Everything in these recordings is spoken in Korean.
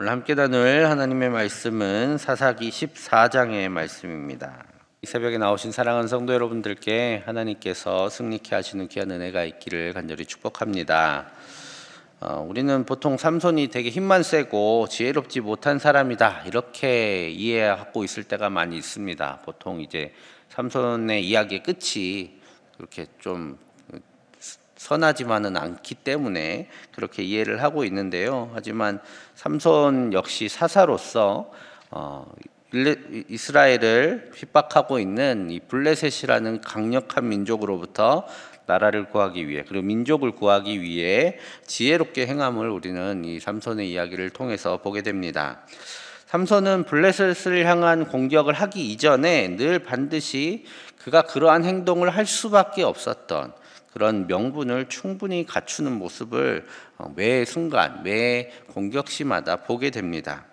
오늘 함께 나눌 하나님의 말씀은 사사기 14장의 말씀입니다. 이 새벽에 나오신 사랑하는 성도 여러분들께 하나님께서 승리케 하시는 귀한 은혜가 있기를 간절히 축복합니다. 우리는 보통 삼손이 되게 힘만 세고 지혜롭지 못한 사람이다 이렇게 이해하고 있을 때가 많이 있습니다. 보통 이제 삼손의 이야기의 끝이 그렇게 좀 선하지만은 않기 때문에 그렇게 이해를 하고 있는데요. 하지만 삼손 역시 사사로서 이스라엘을 핍박하고 있는 이 블레셋이라는 강력한 민족으로부터 나라를 구하기 위해, 그리고 민족을 구하기 위해 지혜롭게 행함을 우리는 이 삼손의 이야기를 통해서 보게 됩니다. 삼손은 블레셋을 향한 공격을 하기 이전에 늘 반드시 그가 그러한 행동을 할 수밖에 없었던 그런 명분을 충분히 갖추는 모습을 매 순간, 매 공격 시마다 보게 됩니다.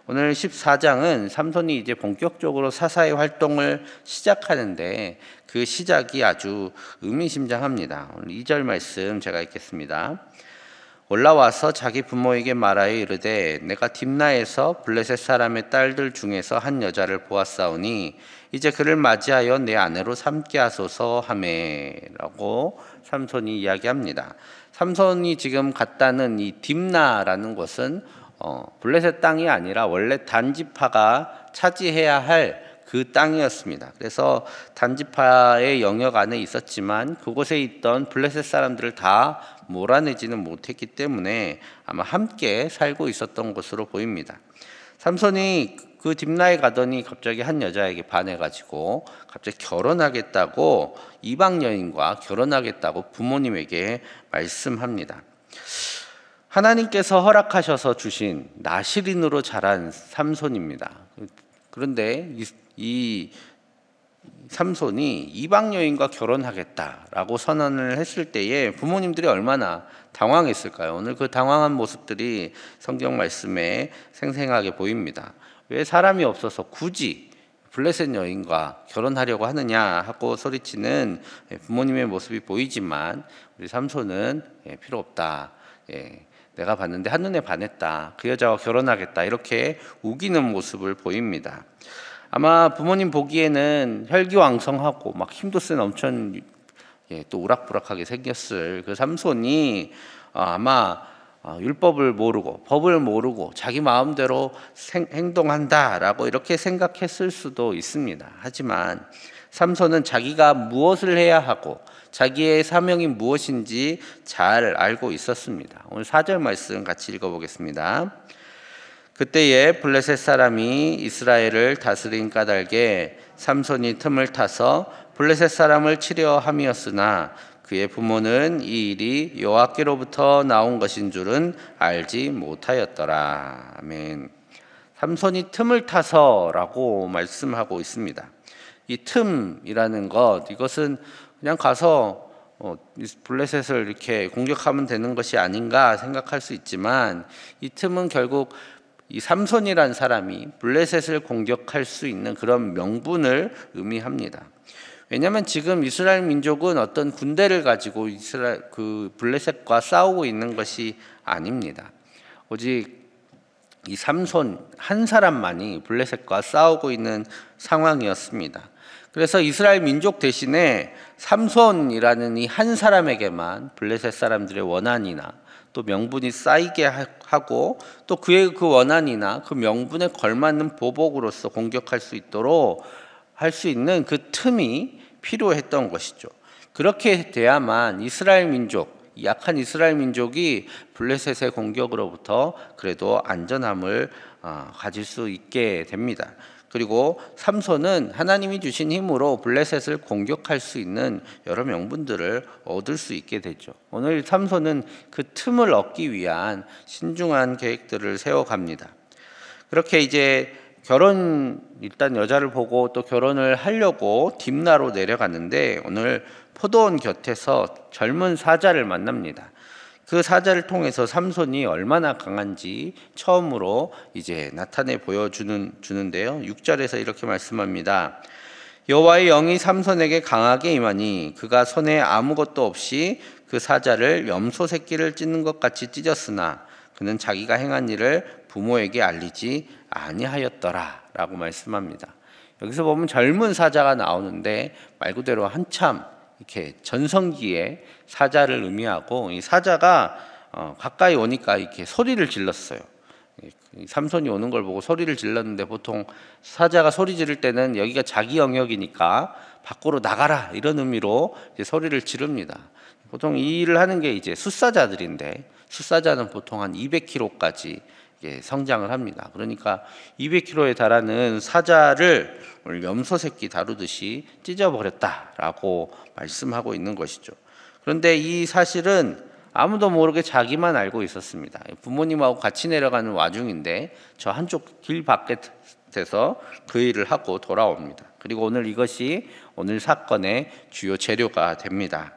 오늘 14장은 삼손이 이제 본격적으로 사사의 활동을 시작하는데 그 시작이 아주 의미심장합니다. 오늘 2절 말씀 제가 읽겠습니다. 올라와서 자기 부모에게 말하여 이르되 내가 딥나에서 블레셋 사람의 딸들 중에서 한 여자를 보았사오니 이제 그를 맞이하여 내 아내로 삼게 하소서 하매라고 삼손이 이야기합니다. 삼손이 지금 갔다는 이 딥나라는 곳은 블레셋 땅이 아니라 원래 단지파가 차지해야 할 그 땅이었습니다. 그래서 단지파의 영역 안에 있었지만 그곳에 있던 블레셋 사람들을 다 몰아내지는 못했기 때문에 아마 함께 살고 있었던 것으로 보입니다. 삼손이 그 딥나에 가더니 갑자기 한 여자에게 반해가지고 갑자기 결혼하겠다고, 이방 여인과 결혼하겠다고 부모님에게 말씀합니다. 하나님께서 허락하셔서 주신 나실인으로 자란 삼손입니다. 그런데 이 삼손이 이방 여인과 결혼하겠다라고 선언을 했을 때에 부모님들이 얼마나 당황했을까요? 오늘 그 당황한 모습들이 성경 말씀에 생생하게 보입니다. 왜 사람이 없어서 굳이 블레셋 여인과 결혼하려고 하느냐 하고 소리치는 부모님의 모습이 보이지만 우리 삼손은 필요 없다. 내가 봤는데 한눈에 반했다. 그 여자와 결혼하겠다. 이렇게 우기는 모습을 보입니다. 아마 부모님 보기에는 혈기왕성하고 막 힘도 센 엄청 또 우락부락하게 생겼을 그 삼손이 아마 율법을 모르고 법을 모르고 자기 마음대로 행동한다라고 이렇게 생각했을 수도 있습니다. 하지만 삼손은 자기가 무엇을 해야 하고 자기의 사명이 무엇인지 잘 알고 있었습니다. 오늘 4절 말씀 같이 읽어보겠습니다. 그때에 블레셋 사람이 이스라엘을 다스린 까닭에 삼손이 틈을 타서 블레셋 사람을 치려 함이었으나 그의 부모는 이 일이 여호와께로부터 나온 것인 줄은 알지 못하였더라. 아멘. 삼손이 틈을 타서라고 말씀하고 있습니다. 이 틈이라는 것, 이것은 그냥 가서 블레셋을 이렇게 공격하면 되는 것이 아닌가 생각할 수 있지만 이 틈은 결국 이 삼손이라는 사람이 블레셋을 공격할 수 있는 그런 명분을 의미합니다. 왜냐하면 지금 이스라엘 민족은 어떤 군대를 가지고 블레셋과 싸우고 있는 것이 아닙니다. 오직 이 삼손 한 사람만이 블레셋과 싸우고 있는 상황이었습니다. 그래서 이스라엘 민족 대신에 삼손이라는 이 한 사람에게만 블레셋 사람들의 원한이나 또 명분이 쌓이게 하고 또 그의 그 원한이나 그 명분에 걸맞는 보복으로서 공격할 수 있도록 할 수 있는 그 틈이 필요했던 것이죠. 그렇게 돼야만 이스라엘 민족, 약한 이스라엘 민족이 블레셋의 공격으로부터 그래도 안전함을 가질 수 있게 됩니다. 그리고 삼손은 하나님이 주신 힘으로 블레셋을 공격할 수 있는 여러 명분들을 얻을 수 있게 되죠. 오늘 삼손은 그 틈을 얻기 위한 신중한 계획들을 세워갑니다. 그렇게 이제 일단 여자를 보고 또 결혼을 하려고 딥나로 내려갔는데 오늘 포도원 곁에서 젊은 사자를 만납니다. 그 사자를 통해서 삼손이 얼마나 강한지 처음으로 이제 나타내 보여주는데요. 6절에서 이렇게 말씀합니다. 여호와의 영이 삼손에게 강하게 임하니 그가 손에 아무것도 없이 그 사자를 염소 새끼를 찢는 것 같이 찢었으나 그는 자기가 행한 일을 부모에게 알리지 아니하였더라 라고 말씀합니다. 여기서 보면 젊은 사자가 나오는데 말 그대로 한참 이렇게 전성기의 사자를 의미하고, 이 사자가 가까이 오니까 이렇게 소리를 질렀어요. 삼손이 오는 걸 보고 소리를 질렀는데, 보통 사자가 소리 지를 때는 여기가 자기 영역이니까 밖으로 나가라 이런 의미로 이제 소리를 지릅니다. 보통 이 일을 하는 게 이제 숫사자들인데, 숫사자는 보통 한 200kg까지 성장을 합니다. 그러니까 200kg에 달하는 사자를 오늘 염소 새끼 다루듯이 찢어버렸다라고 말씀하고 있는 것이죠. 그런데 이 사실은 아무도 모르게 자기만 알고 있었습니다. 부모님하고 같이 내려가는 와중인데 저 한쪽 길 바깥에서 그 일을 하고 돌아옵니다. 그리고 오늘 이것이 오늘 사건의 주요 재료가 됩니다.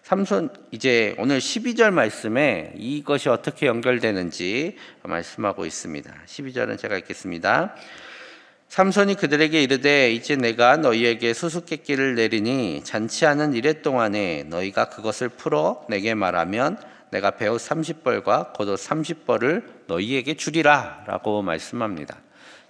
삼손, 이제 오늘 12절 말씀에 이것이 어떻게 연결되는지 말씀하고 있습니다. 12절은 제가 읽겠습니다. 삼손이 그들에게 이르되 이제 내가 너희에게 수수께끼를 내리니 잔치하는 이래 동안에 너희가 그것을 풀어 내게 말하면 내가 배옷 30벌과 겉옷 30벌을 너희에게 주리라 라고 말씀합니다.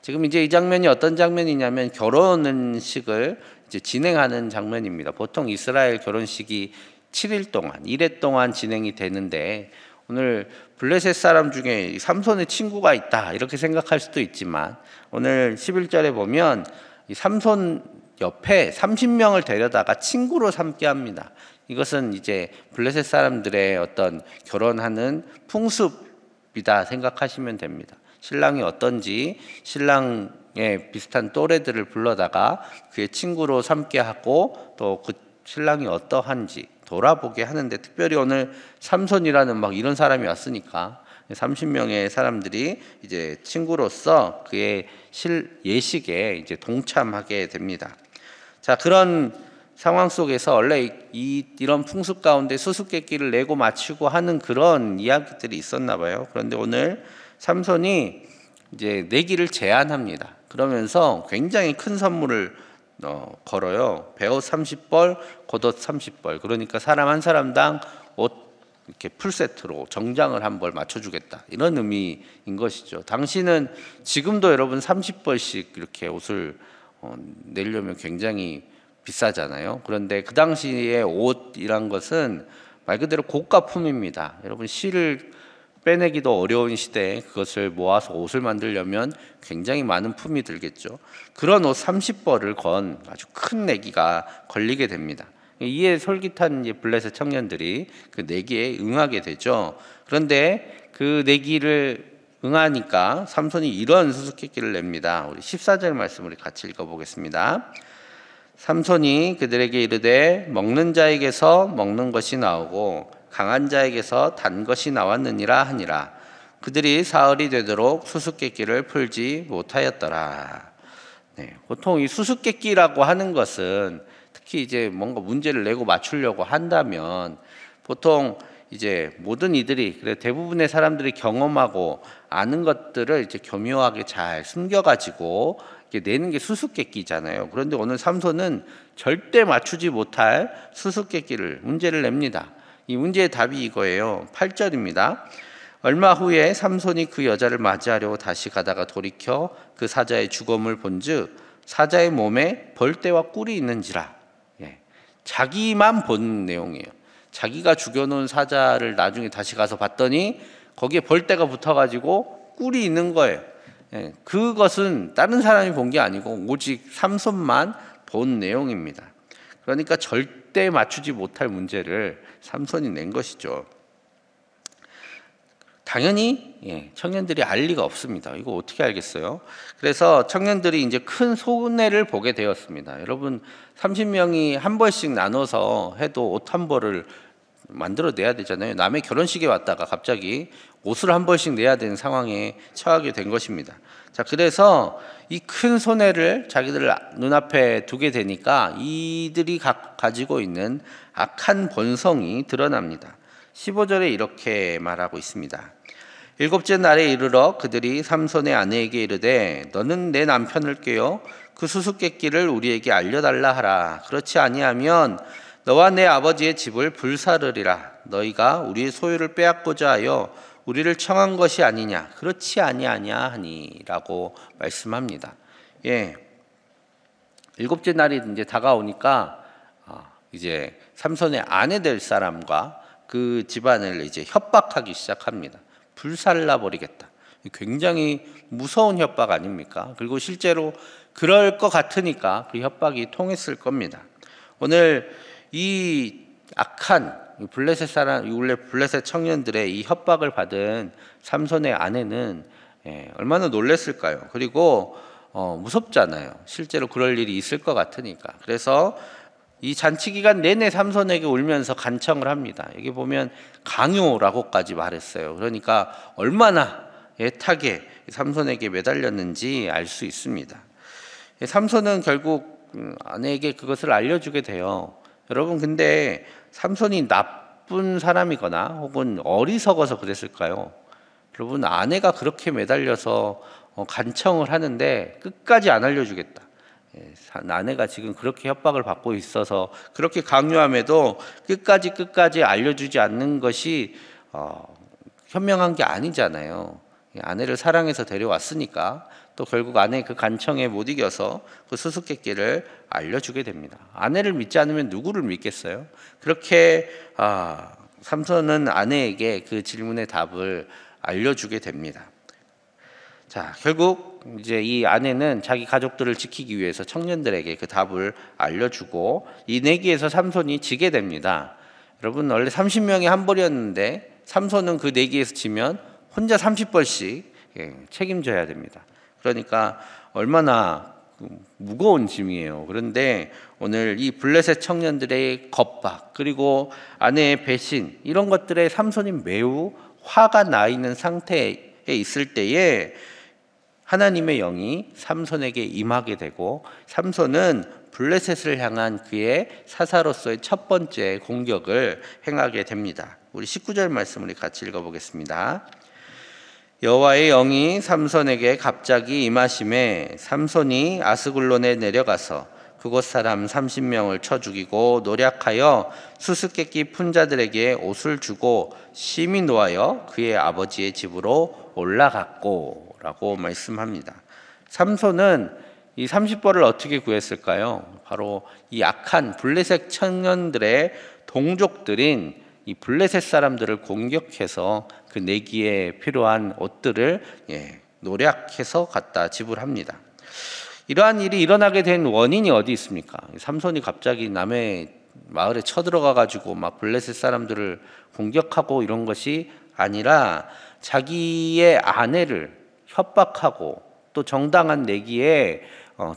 지금 이제 이 장면이 어떤 장면이냐면 결혼식을 이제 진행하는 장면입니다. 보통 이스라엘 결혼식이 7일 동안, 1회 동안 진행이 되는데, 오늘 블레셋 사람 중에 삼손의 친구가 있다 이렇게 생각할 수도 있지만, 오늘 11절에 보면 이 삼손 옆에 30명을 데려다가 친구로 삼게 합니다. 이것은 이제 블레셋 사람들의 어떤 결혼하는 풍습이다 생각하시면 됩니다. 신랑이 어떤지 신랑의 비슷한 또래들을 불러다가 그의 친구로 삼게 하고, 또 그 신랑이 어떠한지 돌아보게 하는데, 특별히 오늘 삼손이라는 막 이런 사람이 왔으니까 30명의 사람들이 이제 친구로서 그의 예식에 이제 동참하게 됩니다. 자, 그런 상황 속에서 원래 이런 풍습 가운데 수수께끼를 내고 맞추고 하는 그런 이야기들이 있었나 봐요. 그런데 오늘 삼손이 이제 내기를 제안합니다. 그러면서 굉장히 큰 선물을 걸어요. 배옷 30벌, 겉옷 30벌. 그러니까 사람 한 사람당 옷 이렇게 풀세트로 정장을 한 벌 맞춰주겠다, 이런 의미인 것이죠. 당시는 지금도 여러분 30벌씩 이렇게 옷을 내려면 굉장히 비싸잖아요. 그런데 그 당시에 옷이란 것은 말 그대로 고가품입니다. 여러분 실을 빼내기도 어려운 시대에 그것을 모아서 옷을 만들려면 굉장히 많은 품이 들겠죠. 그런 옷 30벌을 건 아주 큰 내기가 걸리게 됩니다. 이에 솔깃한 이제 블레셋 청년들이 그 내기에 응하게 되죠. 그런데 그 내기를 응하니까 삼손이 이런 수수께끼를 냅니다. 우리 14절 말씀 우리 같이 읽어보겠습니다. 삼손이 그들에게 이르되 먹는 자에게서 먹는 것이 나오고 강한 자에게서 단 것이 나왔느니라 하니라. 그들이 사흘이 되도록 수수께끼를 풀지 못하였더라. 네, 보통 이 수수께끼라고 하는 것은 특히 이제 뭔가 문제를 내고 맞추려고 한다면 보통 이제 모든 이들이, 그래 대부분의 사람들이 경험하고 아는 것들을 이제 교묘하게 잘 숨겨가지고 내는 게 수수께끼잖아요. 그런데 오늘 삼손은 절대 맞추지 못할 수수께끼를 문제를 냅니다. 이 문제의 답이 이거예요. 8절입니다. 얼마 후에 삼손이 그 여자를 맞이하려고 다시 가다가 돌이켜 그 사자의 죽음을 본즉 사자의 몸에 벌떼와 꿀이 있는지라. 자기만 본 내용이에요. 자기가 죽여놓은 사자를 나중에 다시 가서 봤더니 거기에 벌떼가 붙어가지고 꿀이 있는 거예요. 그것은 다른 사람이 본 게 아니고 오직 삼손만 본 내용입니다. 그러니까 절대 맞추지 못할 문제를 삼손이 낸 것이죠. 당연히 청년들이 알 리가 없습니다. 이거 어떻게 알겠어요? 그래서 청년들이 이제 큰 손해를 보게 되었습니다. 여러분 30명이 한 벌씩 나눠서 해도 옷 한 벌을 만들어내야 되잖아요. 남의 결혼식에 왔다가 갑자기 옷을 한 벌씩 내야 되는 상황에 처하게 된 것입니다. 자, 그래서 이 큰 손해를 자기들 눈앞에 두게 되니까 이들이 가지고 있는 악한 본성이 드러납니다. 15절에 이렇게 말하고 있습니다. 일곱째 날에 이르러 그들이 삼손의 아내에게 이르되 너는 내 남편을 꾀어 그 수수께끼를 우리에게 알려달라 하라. 그렇지 아니하면 너와 내 아버지의 집을 불사르리라. 너희가 우리의 소유를 빼앗고자 하여 우리를 청한 것이 아니냐, 그렇지 아니하니라고 말씀합니다. 예, 일곱째 날이 이제 다가오니까 이제 삼손의 아내 될 사람과 그 집안을 이제 협박하기 시작합니다. 불살라 버리겠다. 굉장히 무서운 협박 아닙니까? 그리고 실제로 그럴 것 같으니까 그 협박이 통했을 겁니다. 오늘 이 악한 블레셋 사람, 원래 블레셋 청년들의 이 협박을 받은 삼손의 아내는 얼마나 놀랬을까요? 그리고 무섭잖아요. 실제로 그럴 일이 있을 것 같으니까. 그래서 이 잔치 기간 내내 삼손에게 울면서 간청을 합니다. 여기 보면 강요라고까지 말했어요. 그러니까 얼마나 애타게 삼손에게 매달렸는지 알 수 있습니다. 삼손은 결국 아내에게 그것을 알려주게 돼요. 여러분, 근데 삼손이 나쁜 사람이거나 혹은 어리석어서 그랬을까요? 여러분, 아내가 그렇게 매달려서 간청을 하는데 끝까지 안 알려주겠다. 아내가 지금 그렇게 협박을 받고 있어서 그렇게 강요함에도 끝까지 알려주지 않는 것이 현명한 게 아니잖아요. 아내를 사랑해서 데려왔으니까 또 결국 아내의 그 간청에 못 이겨서 그 수수께끼를 알려주게 됩니다. 아내를 믿지 않으면 누구를 믿겠어요? 그렇게 삼손은 아내에게 그 질문의 답을 알려주게 됩니다. 자, 결국 이제 이 아내는 자기 가족들을 지키기 위해서 청년들에게 그 답을 알려주고 이 내기에서 삼손이 지게 됩니다. 여러분, 원래 30명이 한 벌이었는데 삼손은 그 내기에서 지면 혼자 30벌씩 책임져야 됩니다. 그러니까 얼마나 무거운 짐이에요. 그런데 오늘 이 블레셋 청년들의 겁박 그리고 아내의 배신, 이런 것들에 삼손이 매우 화가 나 있는 상태에 있을 때에 하나님의 영이 삼손에게 임하게 되고 삼손은 블레셋을 향한 그의 사사로서의 첫 번째 공격을 행하게 됩니다. 우리 19절 말씀을 같이 읽어보겠습니다. 여호와의 영이 삼손에게 갑자기 임하심에 삼손이 아스글론에 내려가서 그곳 사람 30명을 쳐 죽이고 노략하여 수수께끼 푼 자들에게 옷을 주고 심히 노하여 그의 아버지의 집으로 올라갔고 라고 말씀합니다. 삼손은 이 30벌을 어떻게 구했을까요? 바로 이 악한 블레셋 청년들의 동족들인 이 블레셋 사람들을 공격해서 그 내기에 필요한 옷들을 노략해서 갖다 지불합니다. 이러한 일이 일어나게 된 원인이 어디 있습니까? 삼손이 갑자기 남의 마을에 쳐들어가 가지고 막 블레셋 사람들을 공격하고 이런 것이 아니라 자기의 아내를 협박하고 또 정당한 내기에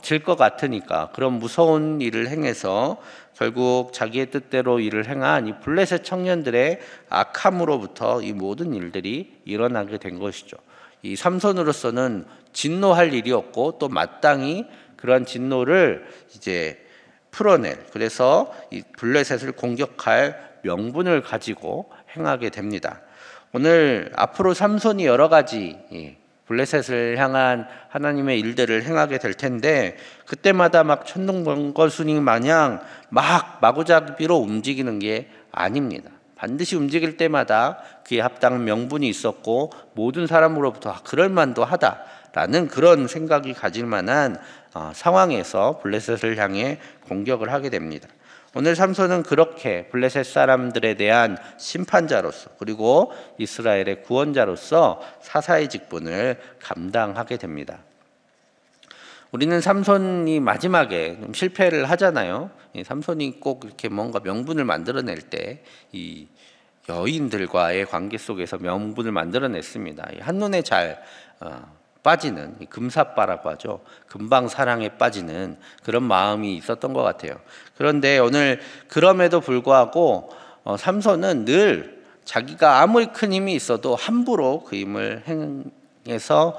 질 것 같으니까 그런 무서운 일을 행해서 결국 자기의 뜻대로 일을 행한 이 블레셋 청년들의 악함으로부터 이 모든 일들이 일어나게 된 것이죠. 이 삼손으로서는 진노할 일이었고 또 마땅히 그러한 진노를 이제 풀어낼, 그래서 이 블레셋을 공격할 명분을 가지고 행하게 됩니다. 오늘 앞으로 삼손이 여러 가지 블레셋을 향한 하나님의 일들을 행하게 될 텐데 그때마다 막 천둥번거순이 마냥 막 마구잡이로 움직이는 게 아닙니다. 반드시 움직일 때마다 그에 합당한 명분이 있었고 모든 사람으로부터 그럴 만도 하다라는 그런 생각이 가질 만한 상황에서 블레셋을 향해 공격을 하게 됩니다. 오늘 삼손은 그렇게 블레셋 사람들에 대한 심판자로서 그리고 이스라엘의 구원자로서 사사의 직분을 감당하게 됩니다. 우리는 삼손이 마지막에 좀 실패를 하잖아요. 삼손이 꼭 이렇게 뭔가 명분을 만들어낼 때 이 여인들과의 관계 속에서 명분을 만들어냈습니다. 한눈에 잘 빠지는 금사빠라고 하죠. 금방 사랑에 빠지는 그런 마음이 있었던 것 같아요. 그런데 오늘 그럼에도 불구하고 삼손은 늘 자기가 아무리 큰 힘이 있어도 함부로 그 힘을 행해서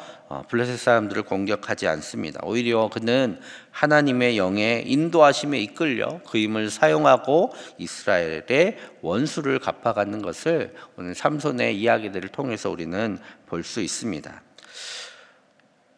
블레셋 사람들을 공격하지 않습니다. 오히려 그는 하나님의 영의 인도하심에 이끌려 그 힘을 사용하고 이스라엘의 원수를 갚아가는 것을 오늘 삼손의 이야기들을 통해서 우리는 볼 수 있습니다.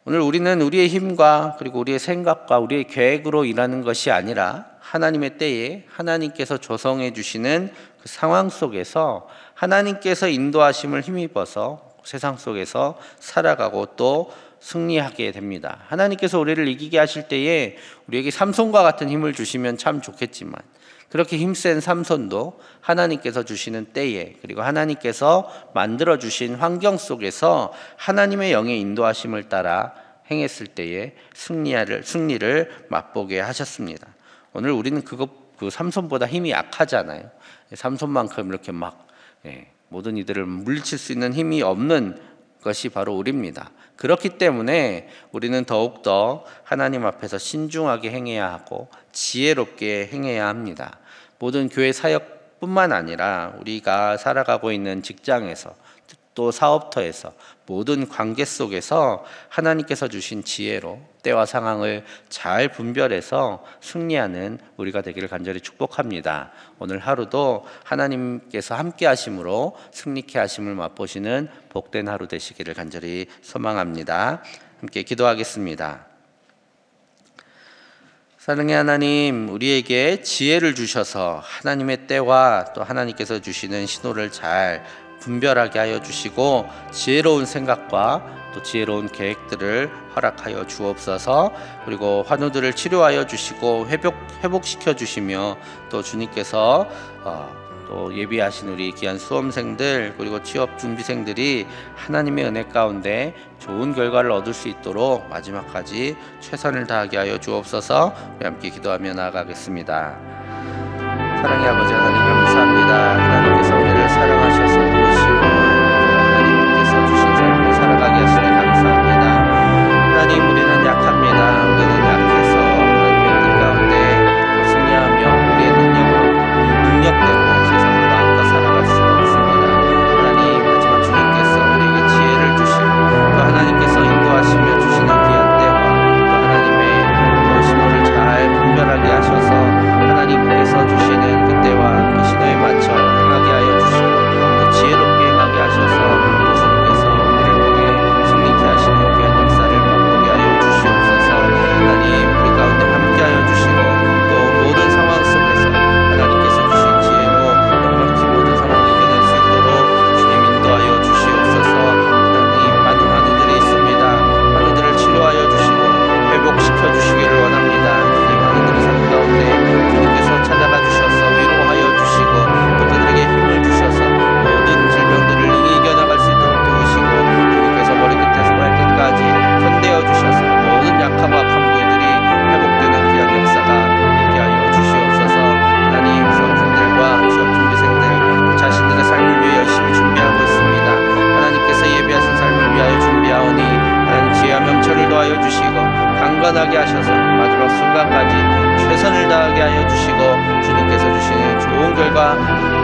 오늘 우리는 우리의 힘과 그리고 우리의 생각과 우리의 계획으로 일하는 것이 아니라 하나님의 때에 하나님께서 조성해 주시는 그 상황 속에서 하나님께서 인도하심을 힘입어서 세상 속에서 살아가고 또 승리하게 됩니다. 하나님께서 우리를 이기게 하실 때에 우리에게 삼손과 같은 힘을 주시면 참 좋겠지만, 그렇게 힘센 삼손도 하나님께서 주시는 때에, 그리고 하나님께서 만들어 주신 환경 속에서 하나님의 영의 인도하심을 따라 행했을 때에 승리를 맛보게 하셨습니다. 오늘 우리는 그 삼손보다 힘이 약하잖아요. 삼손만큼 이렇게 막 모든 이들을 물리칠 수 있는 힘이 없는 것이 바로 우리입니다. 그렇기 때문에 우리는 더욱더 하나님 앞에서 신중하게 행해야 하고 지혜롭게 행해야 합니다. 모든 교회 사역뿐만 아니라 우리가 살아가고 있는 직장에서 또 사업터에서 모든 관계 속에서 하나님께서 주신 지혜로 때와 상황을 잘 분별해서 승리하는 우리가 되기를 간절히 축복합니다. 오늘 하루도 하나님께서 함께 하심으로 승리케 하심을 맛보시는 복된 하루 되시기를 간절히 소망합니다. 함께 기도하겠습니다. 사랑의 하나님, 우리에게 지혜를 주셔서 하나님의 때와 또 하나님께서 주시는 신호를 잘 분별하게 하여 주시고 지혜로운 생각과 또 지혜로운 계획들을 허락하여 주옵소서. 그리고 환우들을 치료하여 주시고 회복시켜 주시며 또 주님께서 또 예비하신 우리 귀한 수험생들 그리고 취업 준비생들이 하나님의 은혜 가운데 좋은 결과를 얻을 수 있도록 마지막까지 최선을 다하게 하여 주옵소서. 우리 함께 기도하며 나아가겠습니다. 사랑의 아버지 하나님, 감사합니다. 하나님께서 우리를 사랑하셔서 부르시고 하나님께서 주신 삶을 살아가게 하시니 감사합니다. 하나님, 우리는 약합니다. 우리는 약해서 하나님의 뜻 가운데 승리하며 우리의 능력대로 세상을 마음껏 살아갈 수가 없습니다. 하나님, 하지만 주님께서 우리에게 지혜를 주시고 또 하나님께서 인도하시며 주시는 귀한 때와 또 하나님의 또 신호를 잘 분별하게 하셔서 하나님께서 주시는 그때와 그 신호에 맞춰 행하게 하여 주시고 또 지혜롭게 행하게 하셔서 또 주님께서 우리를 통해 승리케 하시는 귀한 역사를 맛보게 하여 주시옵소서. 하나님, 우리 가운데 함께 하여 주시고 또 모든 상황 속에서 하나님께서 주신 지혜로 넉넉히 모든 상황을 이겨낼 수 있도록 주님 인도하여 주시옵소서. 하나님, 많은 환우들이 있습니다. 환우들을 치료하여 주시고 회복시켜 주시기를 원합니다. 주님, 환우들의 삶 가운데 주님께서 찾아가 주셔서 위로하여 주시고 또 그들에게 힘을 주셔서 모든 질병들을 이겨나갈 수 있도록 도우시고 주님께서 머리끝에서 발끝까지 손대어 주셔서 모든 약하고 악한 부위들이 회복되는 귀한 역사가 있게 하여 주시옵소서. 하나님, 수험생들과 취업 준비생들 자신들의 삶을 위해 열심히 준비하고 있습니다. 하나님께서 예비하신 삶을 위하여 준비하오니 하나님 지혜와 명철을 더하여 주시고 강건하게 하셔서 마지막 순간까지 최선을 다하게 하여 주시고 주님께서 주시는 좋은 결과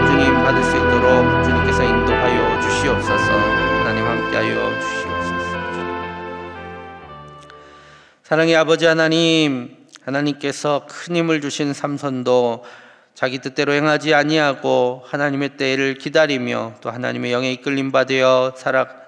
주님 받을 수 있도록 주님께서 인도하여 주시옵소서. 하나님, 함께하여 주시옵소서. 사랑의 아버지 하나님, 하나님께서 큰 힘을 주신 삼손도 자기 뜻대로 행하지 아니하고 하나님의 때를 기다리며 또 하나님의 영에 이끌림 받아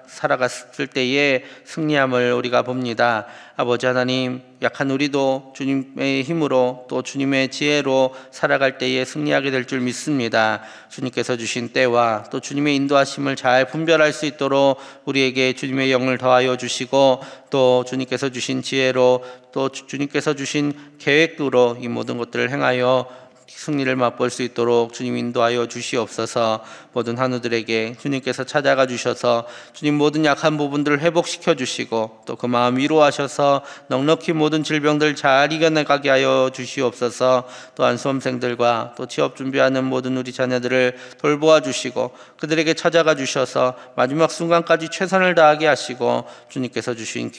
살아갔을 때에 승리함을 우리가 봅니다. 아버지 하나님, 약한 우리도 주님의 힘으로 또 주님의 지혜로 살아갈 때에 승리하게 될 줄 믿습니다. 주님께서 주신 때와 또 주님의 인도하심을 잘 분별할 수 있도록 우리에게 주님의 영을 더하여 주시고 또 주님께서 주신 지혜로 또 주님께서 주신 계획으로 이 모든 것들을 행하여 승리를 맛볼 수 있도록 주님 인도하여 주시옵소서. 모든 환우들에게 주님께서 찾아가 주셔서 주님 모든 약한 부분들을 회복시켜 주시고 또 그 마음 위로하셔서 넉넉히 모든 질병들 잘 이겨내가게 하여 주시옵소서. 또한 수험생들과 또 취업 준비하는 모든 우리 자녀들을 돌보아 주시고 그들에게 찾아가 주셔서 마지막 순간까지 최선을 다하게 하시고 주님께서 주신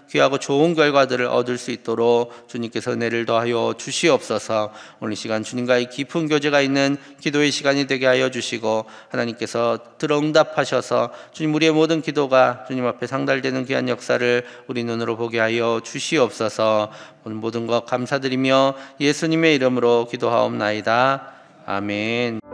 귀하고 좋은 결과들을 얻을 수 있도록 주님께서 은혜를 더하여 주시옵소서. 오늘 시간 주님과의 깊은 교제가 있는 기도의 시간이 되게 하여 주시고 하나님께서 들어응답하셔서 주님 우리의 모든 기도가 주님 앞에 상달되는 귀한 역사를 우리 눈으로 보게 하여 주시옵소서. 오늘 모든 것 감사드리며 예수님의 이름으로 기도하옵나이다. 아멘.